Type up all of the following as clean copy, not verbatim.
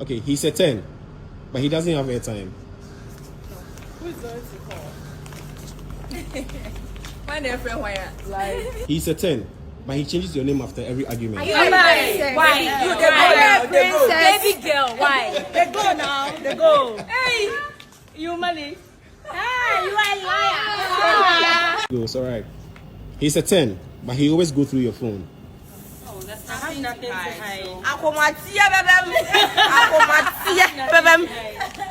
Okay, he's a 10, but he doesn't have airtime. Who's going to call? My friend, why? Like, he's a 10, but he changes your name after every argument. Why? You the baby girl. Why? They go now. They go. Hey, you money. Hey, you are a liar. Goes, all right. He's a 10, but he always go through your phone. I have nothing to hide.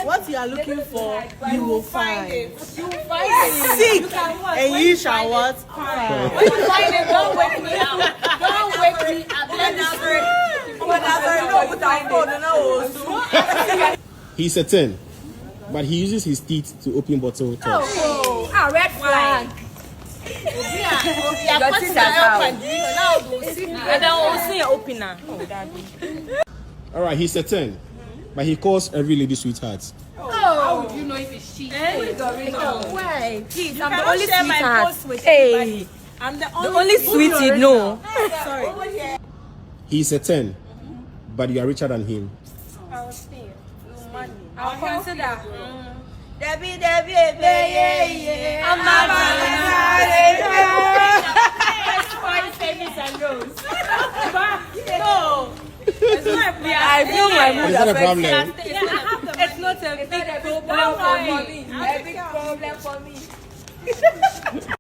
What you are looking for, you will find it. You will find it. Seek, and you shall what? Find. When you find it, don't wake me up. Don't wake me up. He's a 10, but he uses his teeth to open bottle tops. Oh, red flag. All right, he's a 10, but he calls every lady sweetheart. How would you know if it's she? Why? Please, You I'm the cannot only share my sweetheart. post with Hey, anybody. I'm the only sweetie, no. Sorry. He's a 10, but you are richer than him. I'll consider. Debbie, I'm not savings and those. No. I feel my mood. Is that a problem? It's not a big problem for me. A big problem for me.